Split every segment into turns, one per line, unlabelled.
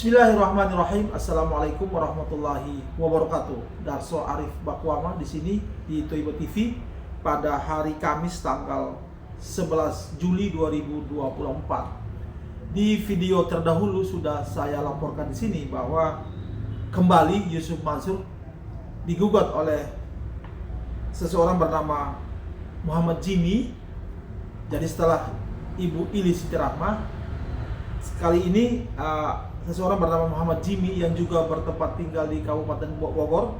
Bismillahirrahmanirrahim. Assalamualaikum warahmatullahi wabarakatuh. Darso Arif Bakwama di sini di Toibo TV pada hari Kamis tanggal 11 Juli 2024. Di video terdahulu sudah saya laporkan di sini bahwa kembali Yusuf Mansur digugat oleh seseorang bernama Muhammad Jimmy. Jadi setelah Ibu Ili Siti Rahmah, kali ini seseorang bernama Muhammad Jimmy yang juga bertempat tinggal di Kabupaten Bogor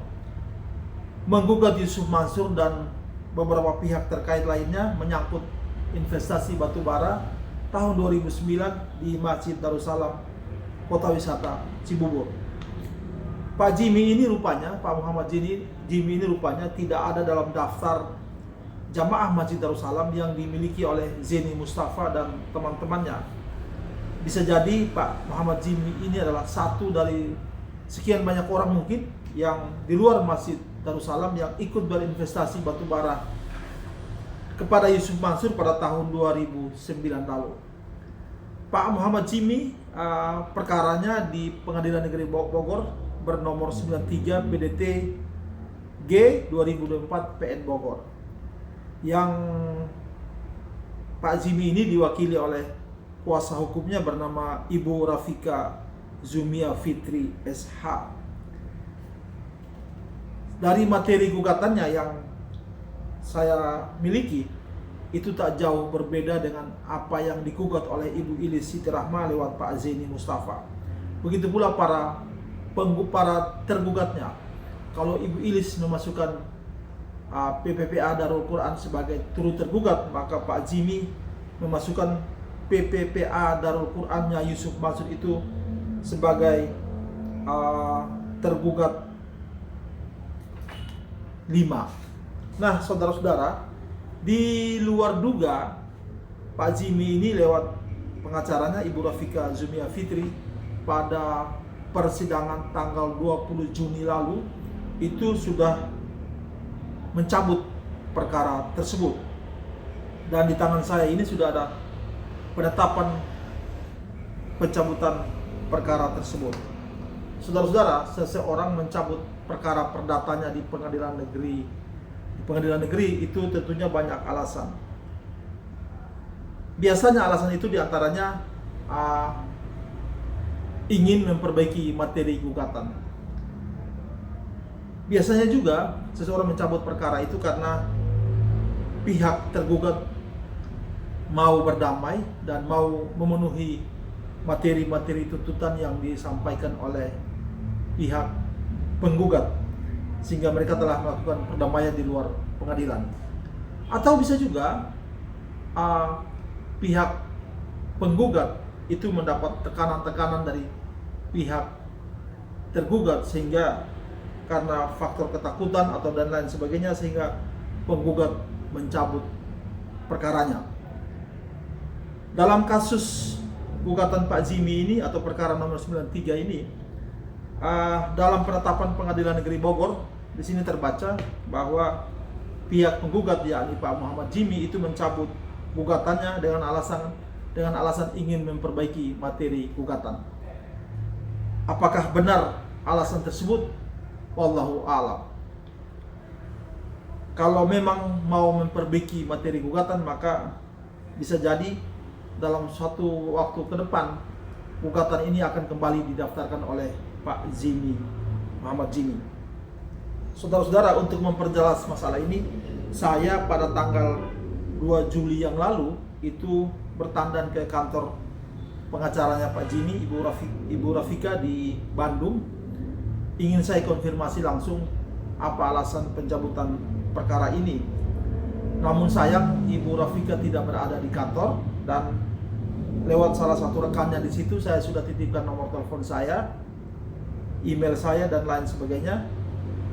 menggugat Yusuf Mansur dan beberapa pihak terkait lainnya menyangkut investasi batubara tahun 2009 di Masjid Darussalam Kota Wisata Cibubur. Pak Muhammad Jimmy ini rupanya tidak ada dalam daftar jamaah Masjid Darussalam yang dimiliki oleh Zeni Mustafa dan teman-temannya. Bisa jadi Pak Muhammad Jimmy ini adalah satu dari sekian banyak orang mungkin yang di luar Masjid Darussalam yang ikut berinvestasi batubara kepada Yusuf Mansur pada tahun 2009 lalu. Pak Muhammad Jimmy perkaranya di Pengadilan Negeri Bogor bernomor 93 PDT G 2024 PN Bogor. Yang Pak Jimmy ini diwakili oleh kuasa hukumnya bernama Ibu Rafika Zumia Fitri SH. Dari materi gugatannya yang saya miliki, itu tak jauh berbeda dengan apa yang digugat oleh Ibu Ili Siti Rahmah lewat Pak Zeni Mustafa. Begitu pula para tergugatnya. Kalau Ibu Ilis memasukkan PPPA Darul Quran sebagai turut tergugat, maka Pak Jimmy memasukkan PPPA Darul Qurannya Yusuf Mansur itu sebagai tergugat 5. Nah, saudara-saudara, di luar duga Pak Jimmy ini lewat pengacaranya Ibu Rafika Zumia Fitri pada persidangan tanggal 20 Juni lalu itu sudah mencabut perkara tersebut. Dan di tangan saya ini sudah ada penetapan pencabutan perkara tersebut. Saudara-saudara, seseorang mencabut perkara perdatanya di pengadilan negeri itu tentunya banyak alasan. Biasanya alasan itu diantaranya ingin memperbaiki materi gugatan. Biasanya juga seseorang mencabut perkara itu karena pihak tergugat mau berdamai dan mau memenuhi materi-materi tuntutan yang disampaikan oleh pihak penggugat, sehingga mereka telah melakukan perdamaian di luar pengadilan. Atau bisa juga pihak penggugat itu mendapat tekanan-tekanan dari pihak tergugat, sehingga karena faktor ketakutan atau dan lain sebagainya, sehingga penggugat mencabut perkaranya. Dalam kasus gugatan Pak Jimmy ini atau perkara nomor 93 ini, dalam penetapan Pengadilan Negeri Bogor, di sini terbaca bahwa pihak penggugat yakni Pak Muhammad Jimmy itu mencabut gugatannya dengan alasan ingin memperbaiki materi gugatan. Apakah benar alasan tersebut? Wallahu a'lam. Kalau memang mau memperbaiki materi gugatan, maka bisa jadi dalam suatu waktu ke depan gugatan ini akan kembali didaftarkan oleh Pak Muhammad Jimmy. Saudara-saudara, untuk memperjelas masalah ini, saya pada tanggal 2 Juli yang lalu itu bertandan ke kantor pengacaranya Pak Jimmy, Ibu Rafika di Bandung. Ingin saya konfirmasi langsung apa alasan pencabutan perkara ini. Namun sayang Ibu Rafika tidak berada di kantor, dan lewat salah satu rekannya di situ saya sudah titipkan nomor telepon saya, email saya dan lain sebagainya.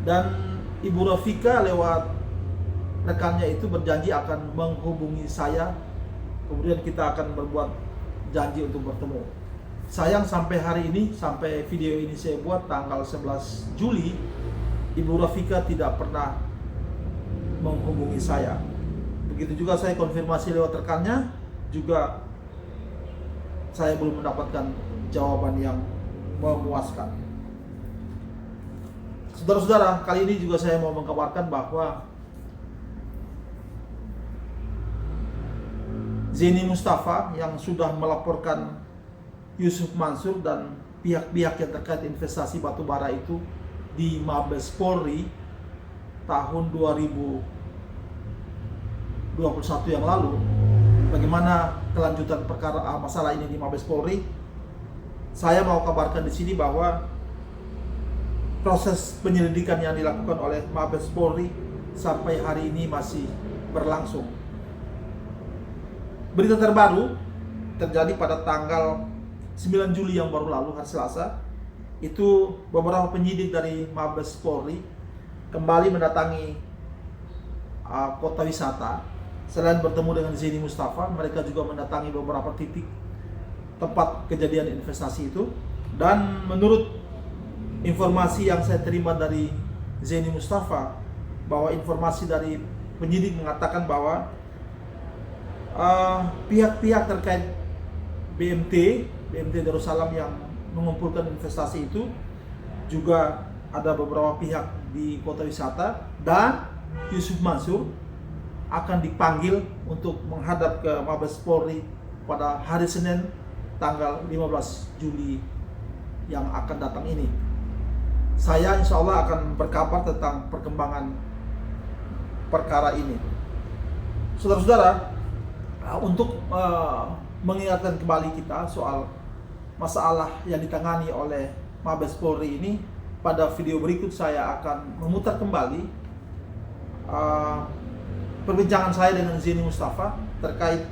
Dan Ibu Rafika lewat rekannya itu berjanji akan menghubungi saya, kemudian kita akan berbuat janji untuk bertemu. Sayang sampai hari ini, sampai video ini saya buat tanggal 11 Juli, Ibu Rafika tidak pernah menghubungi saya. Begitu juga saya konfirmasi lewat rekannya, juga saya belum mendapatkan jawaban yang memuaskan. Saudara-saudara, kali ini juga saya mau mengkabarkan bahwa Zeni Mustafa yang sudah melaporkan Yusuf Mansur dan pihak-pihak yang terkait investasi batubara itu di Mabes Polri tahun 2021 yang lalu. Bagaimana kelanjutan perkara masalah ini di Mabes Polri? Saya mau kabarkan di sini bahwa proses penyelidikan yang dilakukan oleh Mabes Polri sampai hari ini masih berlangsung. Berita terbaru terjadi pada tanggal 9 Juli yang baru lalu, hari Selasa. Itu beberapa penyidik dari Mabes Polri kembali mendatangi kota wisata. Selain bertemu dengan Zeni Mustafa, mereka juga mendatangi beberapa titik tempat kejadian investasi itu. Dan menurut informasi yang saya terima dari Zeni Mustafa, bahwa informasi dari penyidik mengatakan bahwa pihak-pihak terkait BMT Darussalam yang mengumpulkan investasi itu juga ada beberapa pihak di kota wisata, dan Yusuf Mansur akan dipanggil untuk menghadap ke Mabes Polri pada hari Senin tanggal 15 Juli yang akan datang ini. Saya insya Allah akan berkabar tentang perkembangan perkara ini. Saudara-saudara, untuk mengingatkan kembali kita soal masalah yang ditangani oleh Mabes Polri ini, pada video berikut saya akan memutar kembali perbincangan saya dengan Zeni Mustafa terkait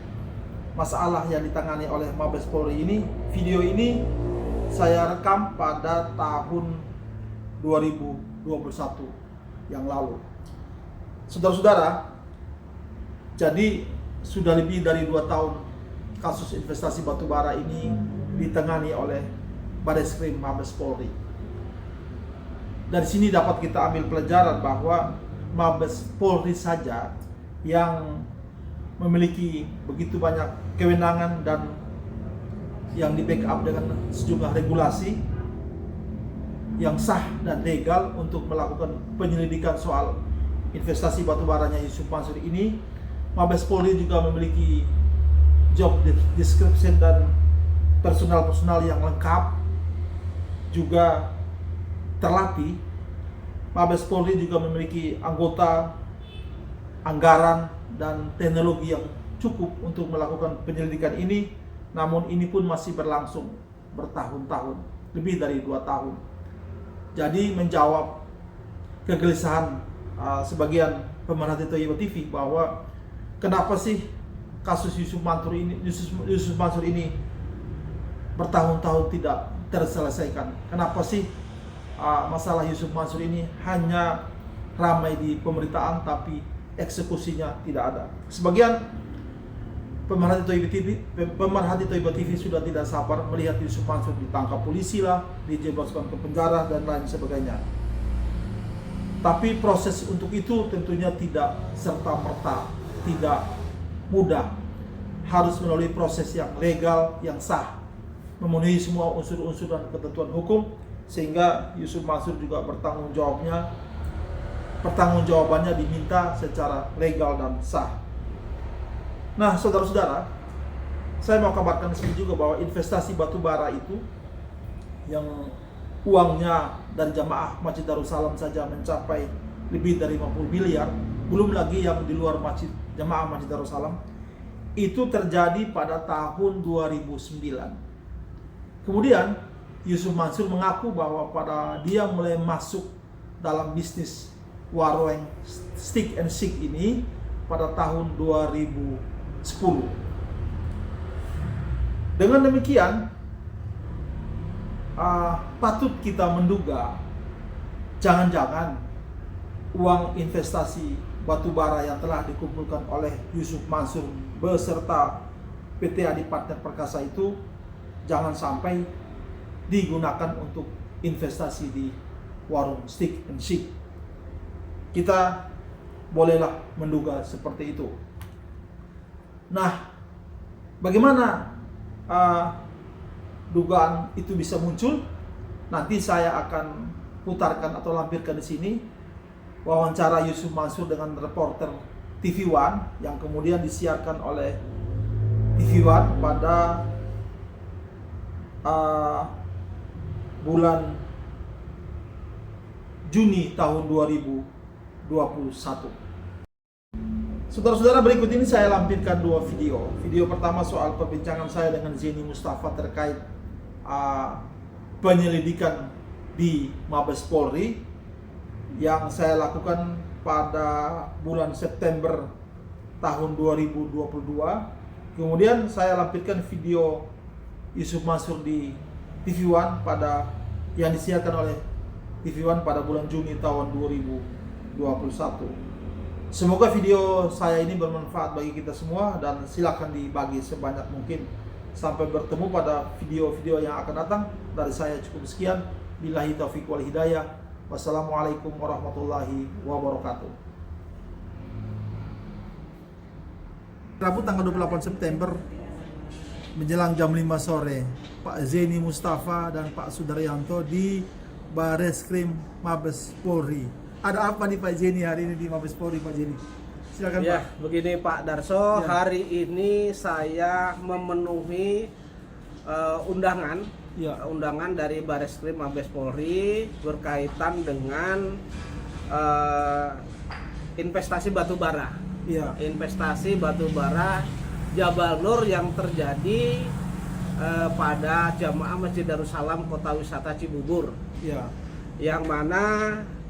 masalah yang ditangani oleh Mabes Polri ini. Video ini saya rekam pada tahun 2021 yang lalu. Saudara-saudara, jadi sudah lebih dari 2 tahun kasus investasi batubara ini ditangani oleh Bareskrim Mabes Polri. Dari sini dapat kita ambil pelajaran bahwa Mabes Polri saja yang memiliki begitu banyak kewenangan dan yang di backup dengan sejumlah regulasi yang sah dan legal untuk melakukan penyelidikan soal investasi batubaranya Yusuf Mansur ini. Mabes Polri juga memiliki job description dan personal yang lengkap, juga terlatih. Mabes Polri juga memiliki anggota, anggaran, dan teknologi yang cukup untuk melakukan penyelidikan ini. Namun ini pun masih berlangsung bertahun-tahun, lebih dari 2 tahun. Jadi menjawab kegelisahan sebagian pemerhati Toyibah TV bahwa kenapa sih kasus Yusuf Mansur ini bertahun-tahun tidak terselesaikan? Kenapa sih masalah Yusuf Mansur ini hanya ramai di pemberitaan tapi eksekusinya tidak ada? Sebagian pemerhati Toyibah TV sudah tidak sabar melihat Yusuf Mansur ditangkap polisi lah, dijebloskan ke penjara dan lain sebagainya. Tapi proses untuk itu tentunya tidak serta-merta, tidak mudah. Harus melalui proses yang legal, yang sah, memenuhi semua unsur-unsur dan ketentuan hukum, sehingga Yusuf Mansur juga pertanggungjawabannya diminta secara legal dan sah. Nah, saudara-saudara, saya mau kabarkan di sini juga bahwa investasi batubara itu yang uangnya dari jamaah Masjid Darussalam saja mencapai lebih dari 50 miliar, belum lagi yang di luar jamaah Masjid Darussalam, itu terjadi pada tahun 2009. Kemudian Yusuf Mansur mengaku bahwa pada dia mulai masuk dalam bisnis warung stick and shake ini pada tahun 2010. Dengan demikian, patut kita menduga jangan-jangan uang investasi batubara yang telah dikumpulkan oleh Yusuf Mansur beserta PT Adi Partner Perkasa itu jangan sampai digunakan untuk investasi di warung stick and shake. Kita bolehlah menduga seperti itu. Nah, bagaimana dugaan itu bisa muncul? Nanti saya akan putarkan atau lampirkan di sini wawancara Yusuf Mansur dengan reporter TV One yang kemudian disiarkan oleh TV One pada bulan Juni tahun 2021. Saudara-saudara, berikut ini saya lampirkan dua video. Video pertama soal perbincangan saya dengan Zeni Mustafa terkait penyelidikan di Mabes Polri yang saya lakukan pada bulan September tahun 2022. Kemudian saya lampirkan video Yusuf Mansur di TV One yang disiarkan oleh TV One pada bulan Juni tahun 2021. Semoga video saya ini bermanfaat bagi kita semua dan silakan dibagi sebanyak mungkin. Sampai bertemu pada video-video yang akan datang. Dari saya cukup sekian. Billahi taufiq wal hidayah. Wassalamualaikum warahmatullahi wabarakatuh. Rabu tanggal 28 September menjelang jam 5 sore, Pak Zeni Mustafa dan Pak Sudaryanto di Bareskrim Mabes Polri. Ada apa nih Pak Zeni hari ini di Mabes Polri, Pak Zeni? Silakan
ya,
Pak.
Begini Pak Darso, hari ini saya memenuhi undangan dari Bareskrim Mabes Polri berkaitan dengan investasi batubara. Investasi batubara Jabal Nur yang terjadi pada jamaah Masjid Darussalam Kota Wisata Cibubur. Yang mana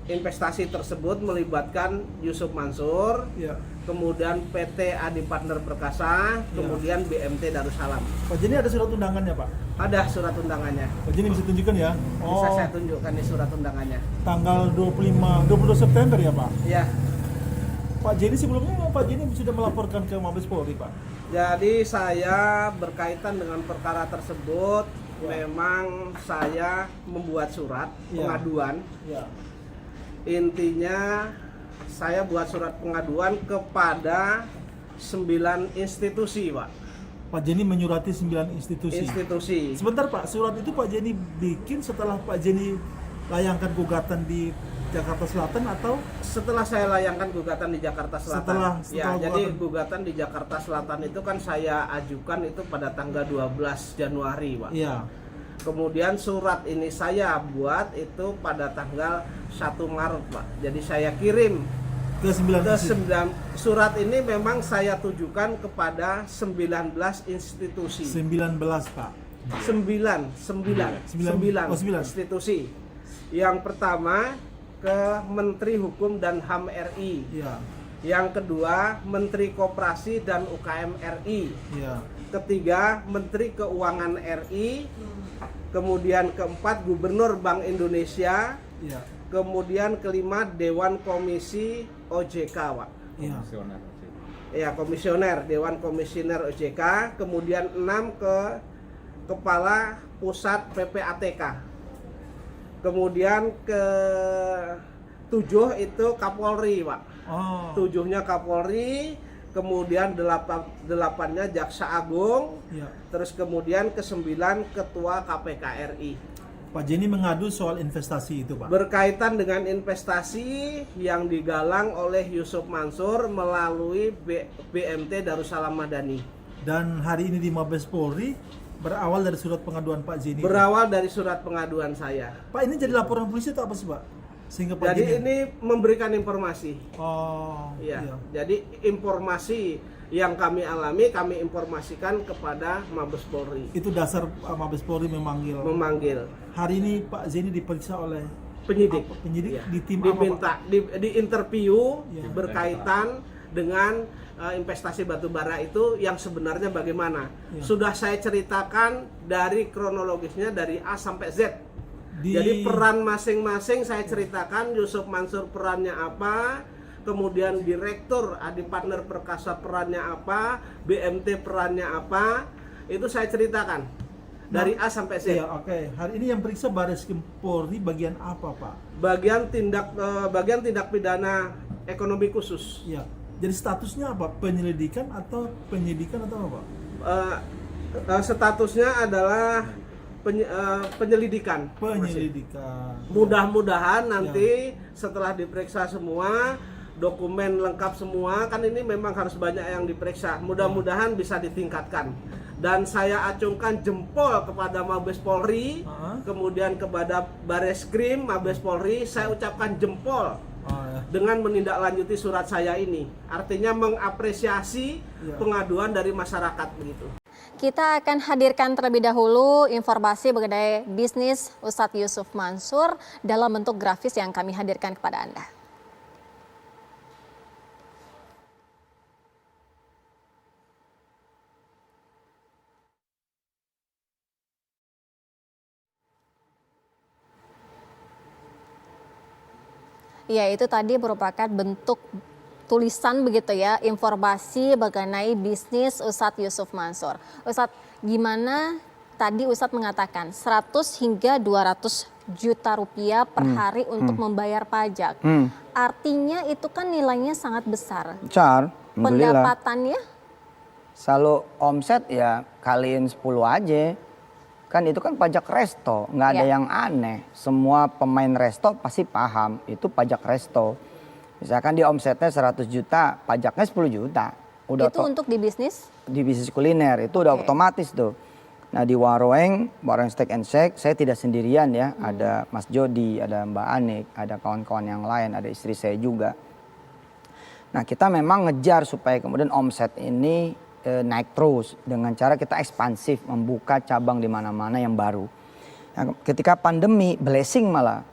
investasi tersebut melibatkan Yusuf Mansur, kemudian PT Adi Partner Perkasa, kemudian BMT Darussalam.
Pak Zeni ada surat undangannya, Pak?
Ada surat undangannya.
Pak Zeni bisa tunjukkan ya?
Bisa saya tunjukkan di surat undangannya.
Tanggal 22 September ya, Pak?
Ya.
Pak Zeni sebelumnya Pak Zeni sudah melaporkan ke Mabes Polri, Pak?
Jadi saya berkaitan dengan perkara tersebut, memang saya membuat surat pengaduan. Intinya saya buat surat pengaduan kepada 9 institusi, Pak.
Pak Zeni menyurati 9 institusi. Sebentar Pak, surat itu Pak Zeni bikin setelah Pak Zeni layangkan gugatan di Jakarta Selatan atau
setelah saya layangkan gugatan di Jakarta Selatan?
Setelah
jadi gugatan di Jakarta Selatan itu kan saya ajukan itu pada tanggal 12 Januari, Pak. Kemudian surat ini saya buat itu pada tanggal 1 Maret, Pak. Jadi saya kirim
ke 9
surat ini memang saya tujukan kepada 19 institusi.
19, Pak.
9 institusi. Yang pertama ke Menteri Hukum dan HAM RI. Yang kedua Menteri Koperasi dan UKM RI. Ketiga Menteri Keuangan RI. Kemudian keempat Gubernur Bank Indonesia. Kemudian kelima Dewan Komisi OJK, Pak. Komisioner Dewan Komisioner OJK. Kemudian 6 ke Kepala Pusat PPATK. Kemudian ke 7 itu Kapolri, Pak. 7-nya Kapolri. Kemudian 8-nya Jaksa Agung, terus kemudian ke-9 Ketua KPK RI.
Pak Zeni mengadu soal investasi itu, Pak.
Berkaitan dengan investasi yang digalang oleh Yusuf Mansur melalui BMT Darussalam Madani.
Dan hari ini di Mabes Polri berawal dari surat pengaduan Pak Zeni.
Berawal dari surat pengaduan saya.
Pak, ini jadi laporan polisi atau apa sih, Pak? Sehingga Pak
jadi ini memberikan informasi.
Iya.
Jadi informasi yang kami alami kami informasikan kepada Mabes Polri.
Itu dasar Mabes Polri memanggil. Hari ini Pak Zeni diperiksa oleh
penyidik.
Di tim
diminta di interview berkaitan dengan investasi batubara itu yang sebenarnya bagaimana. Sudah saya ceritakan dari kronologisnya dari A sampai Z. Jadi peran masing-masing saya ceritakan. Yusuf Mansur perannya apa, kemudian Direktur Adi Partner Perkasa perannya apa, BMT perannya apa, itu saya ceritakan dari A sampai Z.
Hari ini yang periksa Bareskrim Polri bagian apa, Pak?
Bagian tindak pidana ekonomi khusus.
Jadi statusnya apa? Penyelidikan atau penyidikan atau apa?
Statusnya adalah penyelidikan. Mudah-mudahan nanti setelah diperiksa semua, dokumen lengkap semua, kan ini memang harus banyak yang diperiksa. Mudah-mudahan bisa ditingkatkan. Dan saya acungkan jempol kepada Mabes Polri, kemudian kepada Bareskrim, Mabes Polri, saya ucapkan jempol dengan menindaklanjuti surat saya ini. Artinya mengapresiasi pengaduan dari masyarakat begitu.
Kita akan hadirkan terlebih dahulu informasi mengenai bisnis Ustadz Yusuf Mansur dalam bentuk grafis yang kami hadirkan kepada Anda. Ya, itu tadi merupakan bentuk tulisan begitu ya, informasi mengenai bisnis Ustadz Yusuf Mansur. Ustadz, gimana tadi Ustadz mengatakan 100 hingga 200 juta rupiah per hari untuk membayar pajak. Artinya itu kan nilainya sangat besar.
Besar,
pendapatannya?
Selalu omset ya kaliin 10 aja. Kan itu kan pajak resto, nggak ada yang aneh. Semua pemain resto pasti paham, itu pajak resto. Misalkan di omsetnya 100 juta, pajaknya 10 juta.
Udah itu untuk di bisnis?
Di bisnis kuliner, itu udah otomatis tuh. Nah di warung Steak and Shake, saya tidak sendirian ya. Ada Mas Jody, ada Mbak Anik, ada kawan-kawan yang lain, ada istri saya juga. Nah kita memang ngejar supaya kemudian omset ini naik terus dengan cara kita ekspansif, membuka cabang di mana-mana yang baru. Nah, ketika pandemi blessing malah,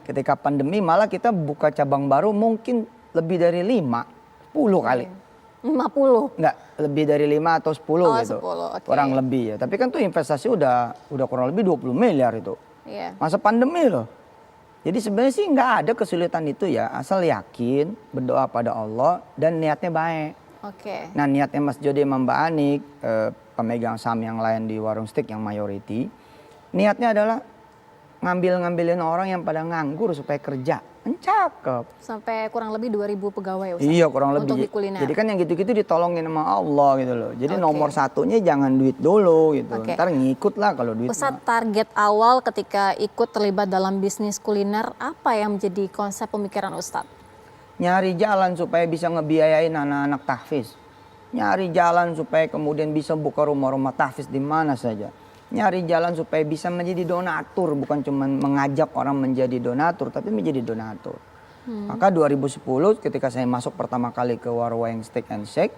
ketika pandemi malah kita buka cabang baru mungkin lebih dari 5, 10 kali.
50?
Enggak, lebih dari 5 atau 10 gitu.
10,
kurang lebih ya. Tapi kan tuh investasi udah kurang lebih 20 miliar itu. Masa pandemi loh. Jadi sebenarnya sih nggak ada kesulitan itu ya, asal yakin, berdoa pada Allah dan niatnya baik. Nah niatnya Mas Jody sama Mbak Anik, pemegang saham yang lain di warung steak yang mayority, niatnya adalah ngambilin orang yang pada nganggur supaya kerja. Cakep.
Sampai kurang lebih 2.000 pegawai Ustaz.
Iya kurang
untuk
lebih.
Di kuliner.
Jadi kan yang gitu-gitu ditolongin sama Allah gitu loh. Jadi nomor satunya jangan duit dulu gitu. Ntar ngikut lah kalau duit.
Ustaz, target awal ketika ikut terlibat dalam bisnis kuliner, apa yang menjadi konsep pemikiran Ustaz?
Nyari jalan supaya bisa ngebiayain anak-anak tahfiz. Nyari jalan supaya kemudian bisa buka rumah-rumah tahfiz di mana saja. Nyari jalan supaya bisa menjadi donatur, bukan cuma mengajak orang menjadi donatur, tapi menjadi donatur. Maka 2010 ketika saya masuk pertama kali ke Warung Steak and Shake,